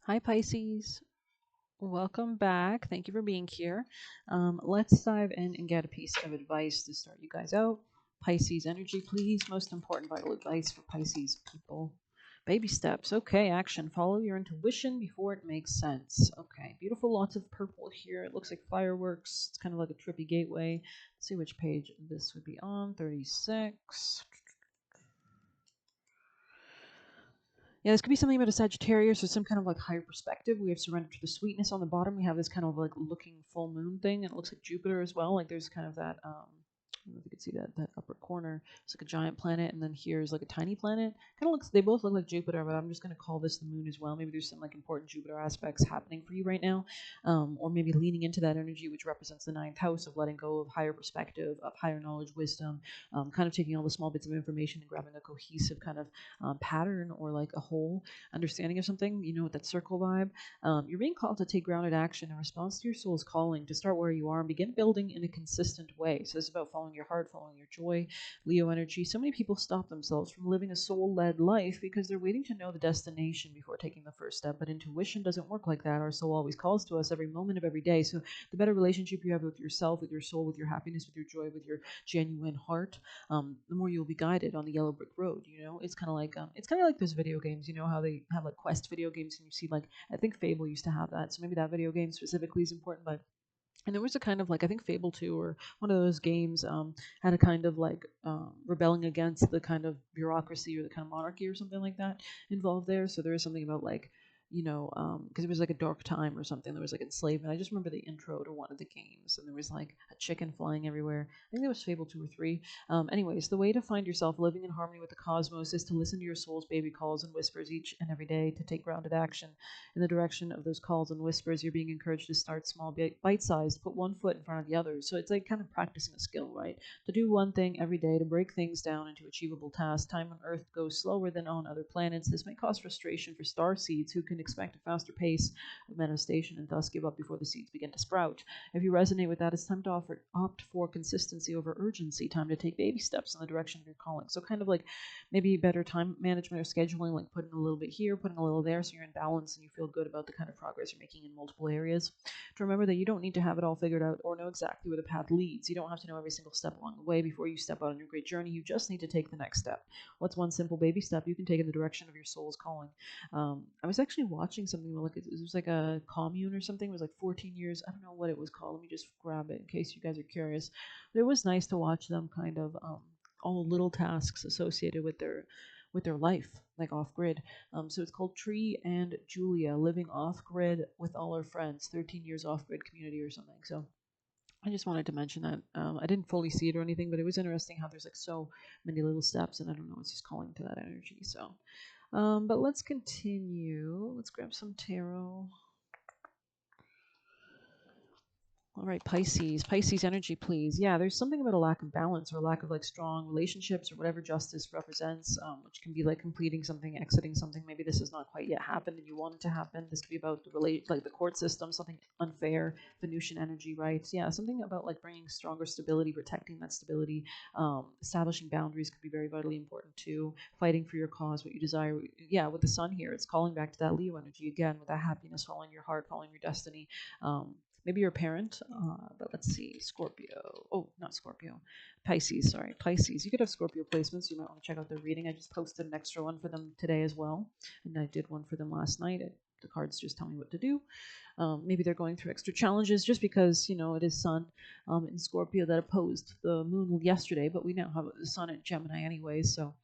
Hi, Pisces. Welcome back. Thank you for being here. Let's dive in and get a piece of advice to start you guys out. Pisces energy, please. Most important vital advice for Pisces people. Baby steps. Okay, action. Follow your intuition before it makes sense. Okay, beautiful. Lots of purple here. It looks like fireworks. It's kind of like a trippy gateway. Let's see which page this would be on. 36. Yeah, this could be something about a Sagittarius or some kind of like higher perspective. We have surrender to the sweetness on the bottom. We have this kind of like looking full moon thing. And it looks like Jupiter as well. Like there's kind of that I don't know if you can see that upper corner. It's like a giant planet, and then here's like a tiny planet. Kind of looks. They both look like Jupiter, but I'm just gonna call this the moon as well. Maybe there's some like important Jupiter aspects happening for you right now, or maybe leaning into that energy, which represents the ninth house of letting go of higher perspective, of higher knowledge, wisdom, kind of taking all the small bits of information and grabbing a cohesive kind of pattern or like a whole understanding of something. You know, with that circle vibe. You're being called to take grounded action in response to your soul's calling to start where you are and begin building in a consistent way. So this is about following your heart, following your joy, Leo energy. So many people stop themselves from living a soul-led life because they're waiting to know the destination before taking the first step. But intuition doesn't work like that. Our soul always calls to us every moment of every day. So the better relationship you have with yourself, with your soul, with your happiness, with your joy, with your genuine heart, the more you'll be guided on the yellow brick road. You know, it's kind of like those video games. You know how they have like quest video games, and you see like I think Fable used to have that. So maybe that video game specifically is important, but and there was a kind of like I think Fable 2 or one of those games had a kind of like rebelling against the kind of bureaucracy or the kind of monarchy or something like that involved there. So there is something about like because it was like a dark time or something. There was like enslavement. I just remember the intro to one of the games, and there was like a chicken flying everywhere. I think there was Fable 2 or 3. Anyways, the way to find yourself living in harmony with the cosmos is to listen to your soul's baby calls and whispers each and every day, to take grounded action in the direction of those calls and whispers. You're being encouraged to start small, bite-sized, put one foot in front of the other. So it's like kind of practicing a skill, right? To do one thing every day, to break things down into achievable tasks. Time on Earth goes slower than on other planets. This may cause frustration for star seeds who can expect a faster pace of manifestation and thus give up before the seeds begin to sprout. If you resonate with that, it's time to opt for consistency over urgency. Time to take baby steps in the direction of your calling. So kind of like maybe better time management or scheduling, like putting a little bit here, putting a little there, so you're in balance and you feel good about the kind of progress you're making in multiple areas. To remember that you don't need to have it all figured out or know exactly where the path leads. You don't have to know every single step along the way before you step out on your great journey. You just need to take the next step. What's one simple baby step you can take in the direction of your soul's calling? I was actually watching something like it was like a commune or something. It was like 14 years. I don't know what it was called. Let me just grab it in case you guys are curious. But it was nice to watch them kind of all the little tasks associated with their life, like off grid. So it's called Tree and Julia Living Off Grid with All Our Friends, 13 Years Off Grid Community or something. So I just wanted to mention that. I didn't fully see it or anything, but it was interesting how there's like so many little steps, and I don't know, it's just calling to that energy. So, but let's continue. Let's grab some tarot. All right, Pisces. Pisces energy, please. Yeah, there's something about a lack of balance or a lack of like strong relationships or whatever justice represents, which can be like completing something, exiting something. Maybe this has not quite yet happened and you want it to happen. This could be about like the court system, something unfair, Venusian energy, right? Yeah, something about like bringing stronger stability, protecting that stability, establishing boundaries could be very vitally important too. Fighting for your cause, what you desire. Yeah, with the sun here, it's calling back to that Leo energy again, with that happiness, following your heart, following your destiny. Maybe you're a parent, but let's see, Scorpio. Oh, not Scorpio. Pisces, sorry. Pisces. You could have Scorpio placements. You might want to check out their reading. I just posted an extra one for them today as well. And I did one for them last night. The cards just tell me what to do. Maybe they're going through extra challenges just because, you know, it is Sun in Scorpio that opposed the moon yesterday, but we now have the Sun at Gemini anyways. So,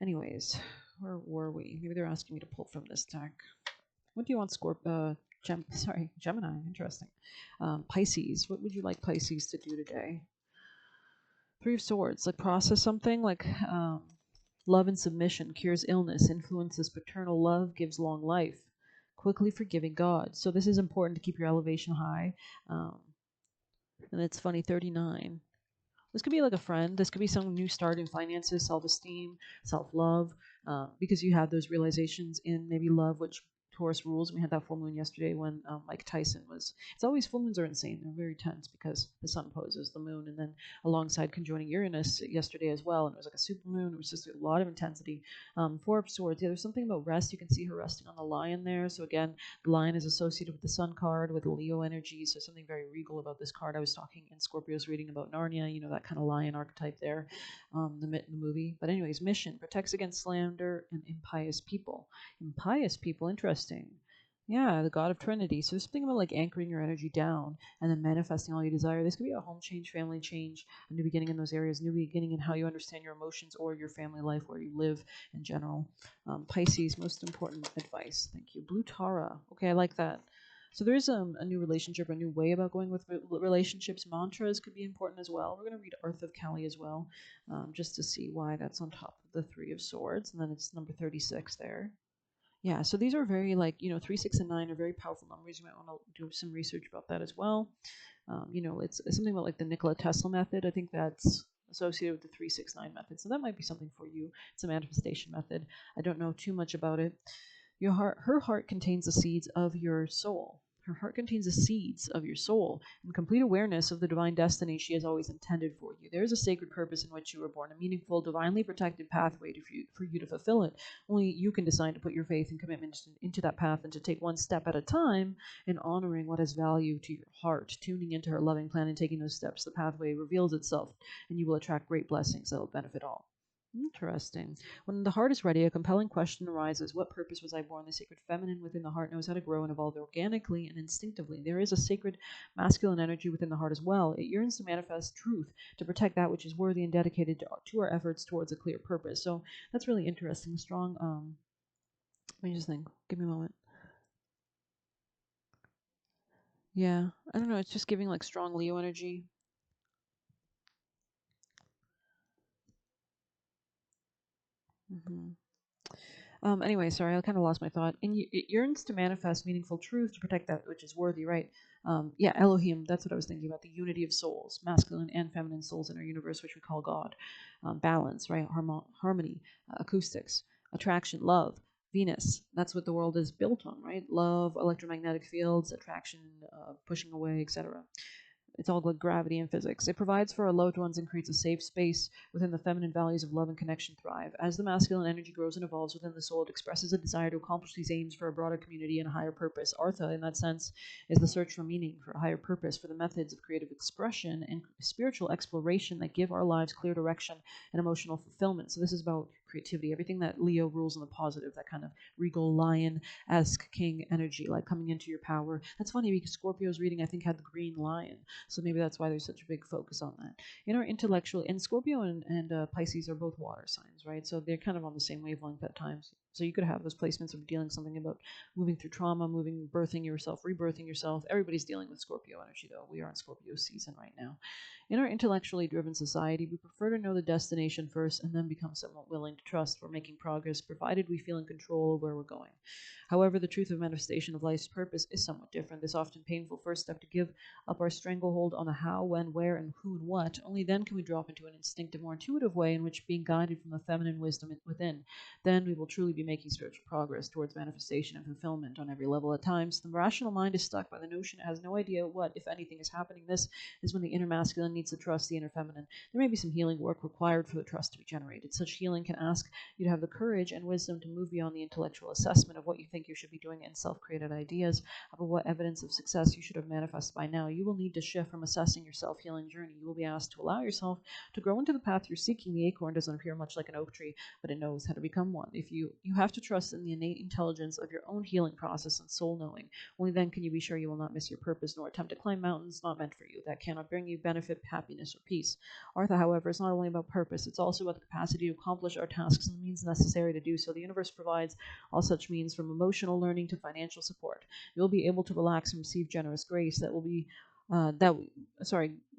anyways, where were we? Maybe they're asking me to pull from this deck. What do you want, Gemini. Interesting. Pisces. What would you like Pisces to do today? Three of Swords. Like process something. Like love and submission cures illness, influences paternal love, gives long life. Quickly forgiving God. So this is important to keep your elevation high. Um, and it's funny. 39. This could be like a friend. This could be some new start in finances, self-esteem, self-love, because you have those realizations in maybe love, which Taurus rules. We had that full moon yesterday when Mike Tyson was. It's always full moons are insane. They're very tense because the sun opposes the moon, and then alongside conjoining Uranus yesterday as well. And it was like a super moon. It was just a lot of intensity. Four of Swords. Yeah, there's something about rest. You can see her resting on the lion there. So again, the lion is associated with the sun card, with Leo energy. So something very regal about this card. I was talking in Scorpio's reading about Narnia. You know, that kind of lion archetype there, the movie. But anyways, mission protects against slander and impious people. Impious people, interesting. Yeah, the God of Trinity. So there's something about like anchoring your energy down and then manifesting all you desire. This could be a home change, family change, a new beginning in those areas, new beginning in how you understand your emotions or your family life, where you live in general. Pisces, most important advice. Thank you. Blue Tara. Okay, I like that. So there is a new relationship, a new way about going with relationships. Mantras could be important as well. We're going to read Earth of Kali as well, just to see why that's on top of the Three of Swords. And then it's number 36 there. Yeah, so these are very like, 3, 6, and 9 are very powerful numbers. You might want to do some research about that as well. It's something about like the Nikola Tesla method. I think that's associated with the 369 method. So that might be something for you. It's a manifestation method. I don't know too much about it. Her heart contains the seeds of your soul. Her heart contains the seeds of your soul and complete awareness of the divine destiny she has always intended for you. There is a sacred purpose in which you were born, a meaningful, divinely protected pathway for you to fulfill it. Only you can decide to put your faith and commitment into that path and to take one step at a time in honoring what has value to your heart, tuning into her loving plan and taking those steps. The pathway reveals itself and you will attract great blessings that will benefit all. Interesting. When the heart is ready, a compelling question arises. What purpose was I born? The sacred feminine within the heart knows how to grow and evolve organically and instinctively. There is a sacred masculine energy within the heart as well. It yearns to manifest truth, to protect that which is worthy and dedicated to our efforts towards a clear purpose. So that's really interesting. Strong, let me just think. Give me a moment. Yeah, I don't know. It's just giving like strong Leo energy. Mm-hmm. Anyway, sorry, I kind of lost my thought. And it yearns to manifest meaningful truth to protect that which is worthy, right? Yeah, Elohim, that's what I was thinking about, the unity of souls, masculine and feminine souls in our universe, which we call God. Balance, right? Harmony, acoustics, attraction, love, Venus. That's what the world is built on, right? Love, electromagnetic fields, attraction, pushing away, etc. It's all like gravity and physics. It provides for our loved ones and creates a safe space within the feminine values of love and connection thrive. As the masculine energy grows and evolves within the soul, it expresses a desire to accomplish these aims for a broader community and a higher purpose. Artha, in that sense, is the search for meaning, for a higher purpose, for the methods of creative expression and spiritual exploration that give our lives clear direction and emotional fulfillment. So this is about creativity, everything that Leo rules in the positive, that kind of regal lion-esque king energy, like coming into your power. That's funny because Scorpio's reading, I think, had the green lion. So maybe that's why there's such a big focus on that. In our intellectual, and Scorpio and Pisces are both water signs, right? So they're kind of on the same wavelength at times. So you could have those placements of dealing something about moving through trauma, birthing yourself, rebirthing yourself. Everybody's dealing with Scorpio energy, though. We are in Scorpio season right now. In our intellectually driven society, we prefer to know the destination first and then become somewhat willing to trust we're making progress, provided we feel in control of where we're going. However, the truth of manifestation of life's purpose is somewhat different. This often painful first step to give up our stranglehold on the how, when, where, and who and what. Only then can we drop into an instinctive, more intuitive way in which being guided from the feminine wisdom within. Then we will truly be making spiritual progress towards manifestation and fulfillment on every level. At times, the rational mind is stuck by the notion it has no idea what, if anything, is happening. This is when the inner masculine needs to trust the inner feminine. There may be some healing work required for the trust to be generated. Such healing can ask you to have the courage and wisdom to move beyond the intellectual assessment of what you think you should be doing and self-created ideas about what evidence of success you should have manifested by now. You will need to shift from assessing your self-healing journey. You will be asked to allow yourself to grow into the path you're seeking. The acorn doesn't appear much like an oak tree, but it knows how to become one. If you have to trust in the innate intelligence of your own healing process and soul knowing. Only then can you be sure you will not miss your purpose nor attempt to climb mountains not meant for you, that cannot bring you benefit, happiness, or peace. Artha, however, is not only about purpose, it's also about the capacity to accomplish our tasks and the means necessary to do so. The universe provides all such means, from emotional learning to financial support. You'll be able to relax and receive generous grace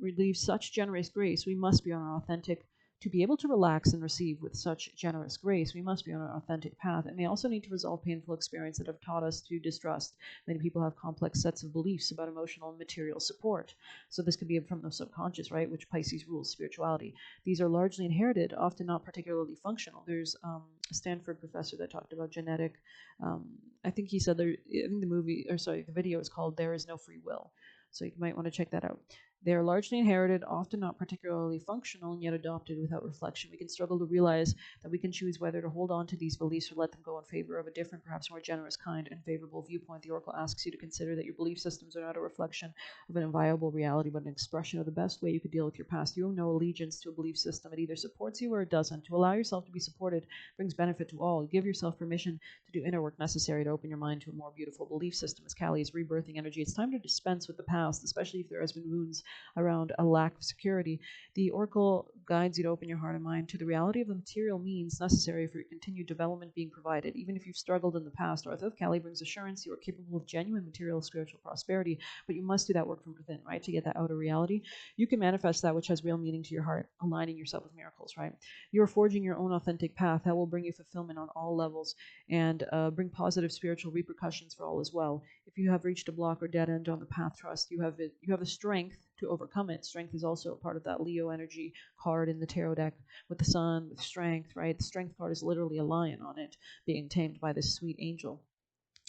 relieve such generous grace. We must be on our authentic To be able to relax and receive with such generous grace, we must be on an authentic path and may also need to resolve painful experiences that have taught us to distrust. Many people have complex sets of beliefs about emotional and material support. So this could be from the subconscious, right, which Pisces rules spirituality. These are largely inherited, often not particularly functional. There's a Stanford professor that talked about genetic. I think he said I think the video is called "There Is No Free Will." So you might want to check that out. They are largely inherited, often not particularly functional, and yet adopted without reflection. We can struggle to realize that we can choose whether to hold on to these beliefs or let them go in favor of a different, perhaps more generous, kind, and favorable viewpoint. The Oracle asks you to consider that your belief systems are not a reflection of an inviolable reality, but an expression of the best way you could deal with your past. You owe no allegiance to a belief system. It either supports you or it doesn't. To allow yourself to be supported brings benefit to all. Give yourself permission to do inner work necessary to open your mind to a more beautiful belief system. As Kali is rebirthing energy, it's time to dispense with the past, especially if there has been wounds around a lack of security. The Oracle guides you to open your heart and mind to the reality of the material means necessary for your continued development being provided. Even if you've struggled in the past, Arthur of Kali brings assurance you are capable of genuine material spiritual prosperity, but you must do that work from within, right, to get that outer reality. You can manifest that which has real meaning to your heart, aligning yourself with miracles, right? You are forging your own authentic path that will bring you fulfillment on all levels and bring positive spiritual repercussions for all as well. If you have reached a block or dead end on the path, trust you have the strength to overcome it. Strength is also a part of that Leo energy card in the tarot deck with the sun, with strength, right? The strength card is literally a lion on it being tamed by this sweet angel.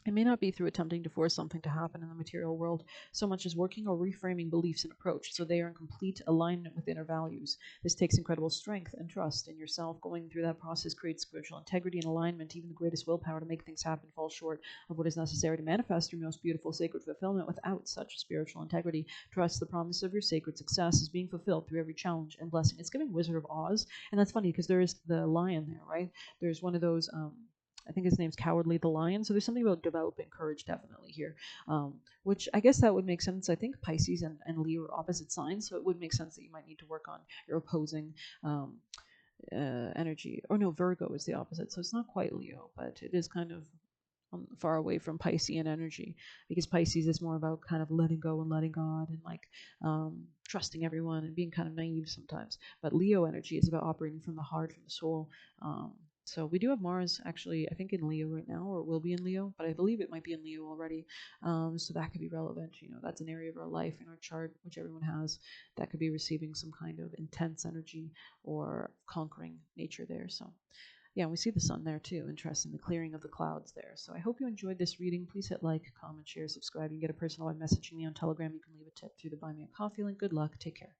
It may not be through attempting to force something to happen in the material world so much as working or reframing beliefs and approach so they are in complete alignment with inner values. This takes incredible strength and trust in yourself. Going through that process creates spiritual integrity and alignment. Even the greatest willpower to make things happen falls short of what is necessary to manifest your most beautiful sacred fulfillment without such spiritual integrity. Trust the promise of your sacred success is being fulfilled through every challenge and blessing. It's giving Wizard of Oz, and that's funny because there is the lion there, right? There's one of those I think his name's Cowardly the Lion. So there's something about developing courage definitely here, which I guess that would make sense. I think Pisces and Leo are opposite signs, so it would make sense that you might need to work on your opposing um, energy. Or no, Virgo is the opposite, so it's not quite Leo, but it is kind of far away from Piscean energy because Pisces is more about kind of letting go and letting God and like trusting everyone and being kind of naive sometimes. But Leo energy is about operating from the heart, from the soul. So we do have Mars actually, I think in Leo right now, or will be in Leo, but I believe it might be in Leo already. So that could be relevant. You know, that's an area of our life in our chart, which everyone has, that could be receiving some kind of intense energy or conquering nature there. So yeah, we see the sun there too. Interesting, the clearing of the clouds there. So I hope you enjoyed this reading. Please hit like, comment, share, subscribe. You can get a personalized message from me on Telegram. You can leave a tip through the Buy Me a Coffee link. Good luck. Take care.